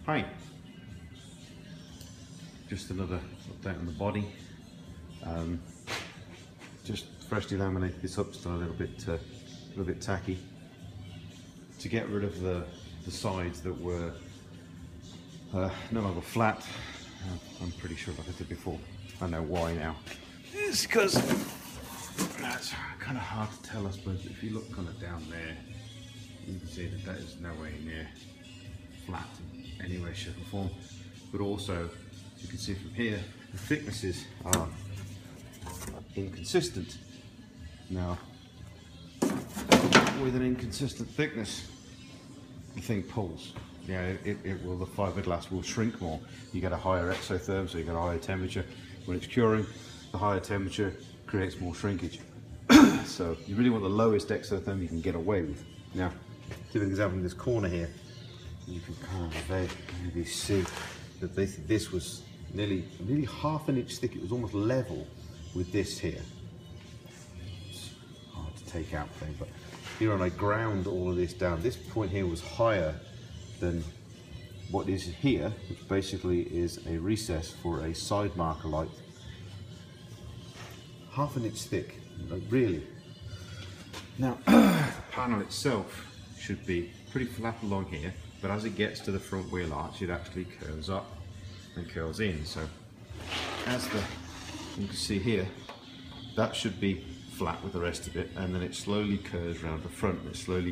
paint. Just another update on the body. Just freshly laminated this up, still a little bit tacky, to get rid of the sides that were no longer flat. I'm pretty sure, like I said before, I know why now. It's because it's kind of hard to tell, I suppose. If you look kind of down there, you can see that that is nowhere near flat in any way, shape or form. But also, you can see from here, the thicknesses are inconsistent. Now, with an inconsistent thickness, the thing pulls. Yeah, the fiberglass will shrink more. You get a higher exotherm, so you get a higher temperature. When it's curing, the higher temperature creates more shrinkage. So you really want the lowest exotherm you can get away with. Now, give an example in this corner here. You can kind of maybe see that this was nearly half an inch thick. It was almost level with this here. It's hard to take out thing, but here on, I ground all of this down. This point here was higher than what is here, which basically is a recess for a side marker light. Half an inch thick, like really. Now, the panel itself should be pretty flat along here, but as it gets to the front wheel arch, it actually curves up and curls in. So, you can see here, that should be flat with the rest of it, and then it slowly curves around the front, and it slowly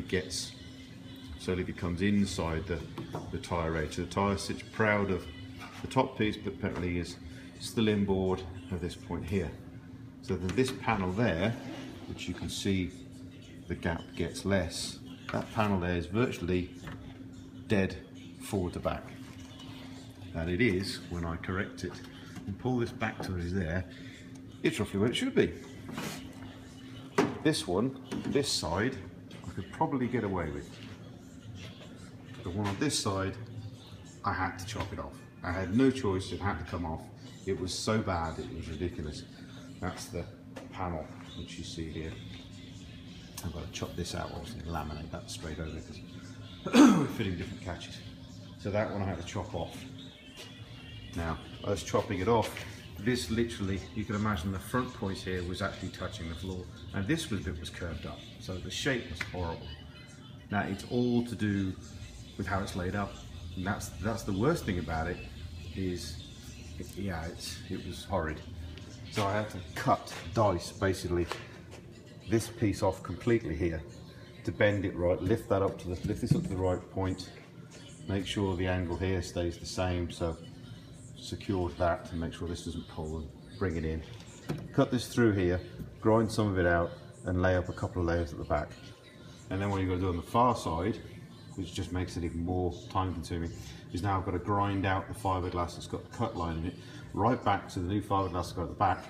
becomes inside the tyre radiator. The tyre sits proud of the top piece, but apparently is still inboard at this point here. So that this panel there, which you can see the gap gets less, that panel there is virtually dead forward to back. And it is, when I correct it and pull this back to where it is there, it's roughly where it should be. This one, this side, I could probably get away with. The one on this side, I had to chop it off. I had no choice, it had to come off. It was so bad, it was ridiculous. That's the panel, which you see here. I've got to chop this out, obviously, laminate that straight over, because we're fitting different catches. So that one I had to chop off. Now, I was chopping it off. This literally, you can imagine the front point here was actually touching the floor, and this bit was curved up. So the shape was horrible. Now, it's all to do with how it's laid up. And that's the worst thing about it, is, it was horrid. So I had to dice basically this piece off completely here to bend it right, lift this up to the right point, make sure the angle here stays the same, so secure that to make sure this doesn't pull, and bring it in. Cut this through here, grind some of it out, and lay up a couple of layers at the back. And then what you've got to do on the far side, which just makes it even more time consuming, is now I've got to grind out the fiberglass that's got the cut line in it, right back to the new fiberglass that's got at the back,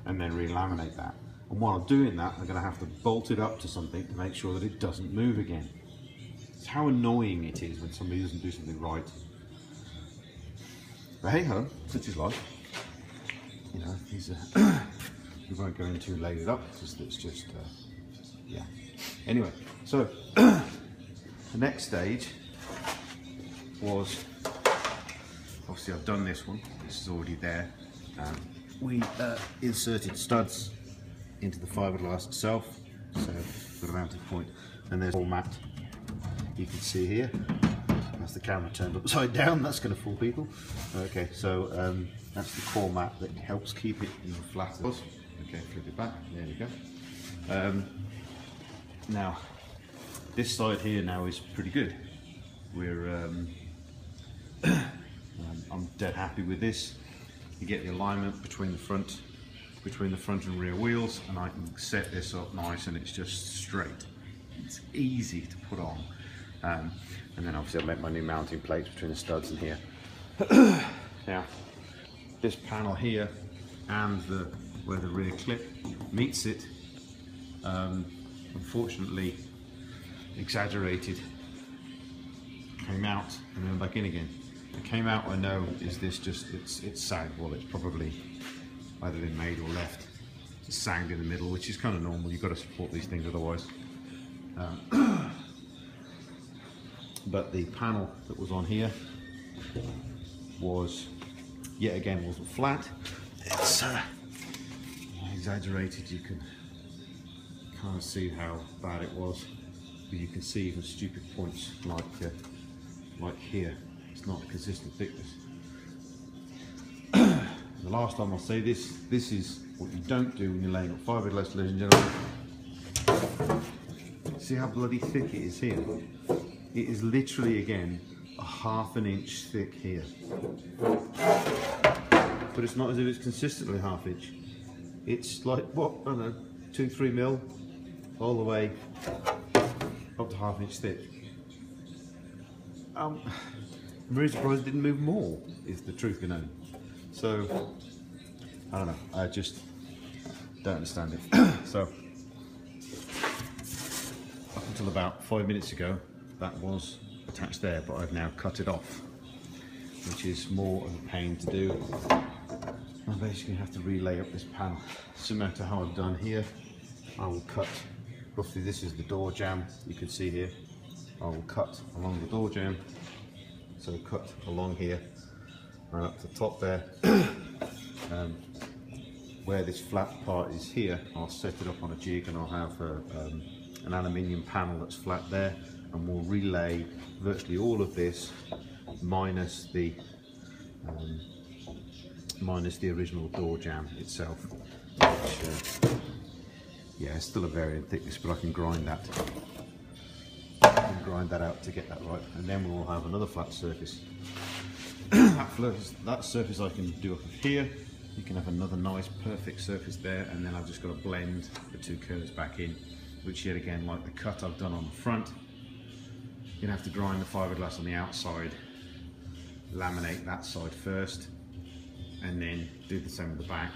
and then re-laminate that. And while I'm doing that, I'm going to have to bolt it up to something to make sure that it doesn't move again. It's how annoying it is when somebody doesn't do something right. But hey ho, such is life. You know, we won't go into laid it up, because it's just, yeah. Anyway, so the next stage was, obviously I've done this one, this is already there. We inserted studs into the fiberglass itself, so got a mounting point, and there's all mat you can see here. That's the camera turned upside down, that's going to fool people. Okay, so that's the core mat that helps keep it even flat. Okay, flip it back, there we go. Now, this side here now is pretty good. I'm dead happy with this. You get the alignment between the front and rear wheels, and I can set this up nice, and it's just straight. It's easy to put on. And then obviously I've made my new mounting plates between the studs and here. Now, this panel here and where the rear clip meets it, unfortunately exaggerated, came out and then back in again. It came out, I know, is this just, it's sagged. Well, it's probably either been made or left. It's sagged in the middle, which is kind of normal. You've got to support these things otherwise. But the panel that was on here was, yet again, wasn't flat. It's exaggerated. You can kind of see how bad it was, but you can see even stupid points like here. It's not a consistent thickness. The last time I'll say this is what you don't do when you're laying up fiberglass, ladies and gentlemen. See how bloody thick it is here? It is literally, again, a ½ an inch thick here. But it's not as if it's consistently ½ inch. It's like, what, I don't know, 2-3 mil, all the way up to ½ inch thick. I'm very surprised it didn't move more, is the truth be known. So, I don't know, I just don't understand it. So, up until about 5 minutes ago, that was attached there, but I've now cut it off, which is more of a pain to do. I basically have to relay up this panel, similar to how I've done here. I will cut, roughly this is the door jamb, you can see here. I will cut along the door jamb, so cut along here, and up the top there. Where this flat part is here, I'll set it up on a jig and I'll have an aluminium panel that's flat there, and we'll relay virtually all of this minus the original door jamb itself, which, yeah, it's still a varying thickness, but I can grind that. Out to get that right, and then we'll have another flat surface. that surface I can do up here. You can have another nice perfect surface there, and then I've just got to blend the two curves back in, which yet again, like the cut I've done on the front, you're gonna have to grind the fiberglass on the outside, laminate that side first, and then do the same with the back.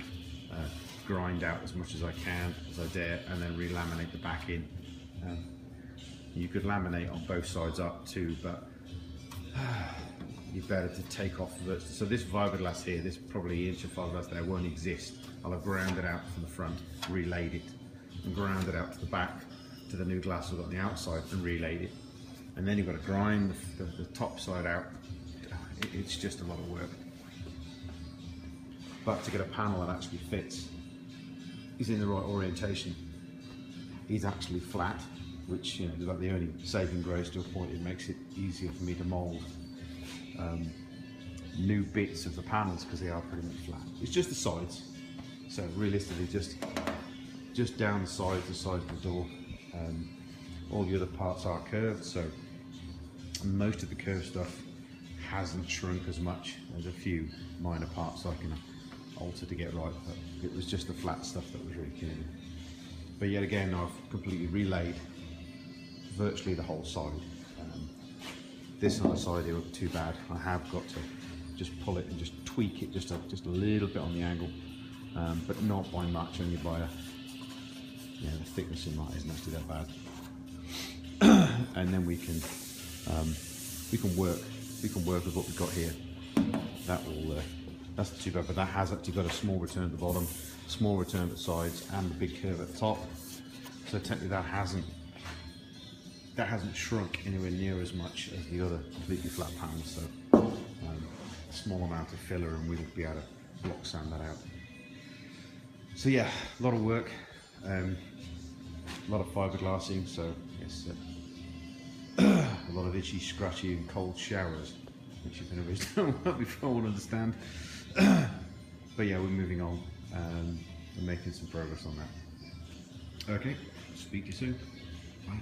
Grind out as much as I can, as I dare, and then re-laminate the back in. You could laminate on both sides up too, but you're better to take off the, so this fiberglass here, this probably inch of fiberglass there won't exist. I'll have ground it out from the front, relayed it, and ground it out to the back, to the new glass I've got on the outside, and relayed it. And then you've got to grind the top side out. It's just a lot of work. But to get a panel that actually fits, is in the right orientation, is actually flat, which, you know, is about the only saving grace to a point. It makes it easier for me to mould new bits of the panels, because they are pretty much flat. It's just the sides, so realistically just down the sides of the door. All the other parts are curved, so most of the curved stuff hasn't shrunk as much. There's a few minor parts I can alter to get right, but it was just the flat stuff that was really killing me. But yet again, I've completely relayed virtually the whole side. This other side here wasn't too bad. I have got to just pull it and just tweak it just a little bit on the angle, but not by much, only by the thickness in that isn't actually that bad. And then we can work with what we've got here. That's not too bad, but that has actually got a small return at the bottom, small return at the sides, and a big curve at the top. So technically that hasn't shrunk anywhere near as much as the other completely flat panels. So a small amount of filler, and we'll be able to block sand that out. So yeah, a lot of work, a lot of fiberglassing. So it's a lot of itchy, scratchy, and cold showers, which you've never done that before will understand. But yeah, we're moving on and making some progress on that. Okay, speak to you soon. Bye.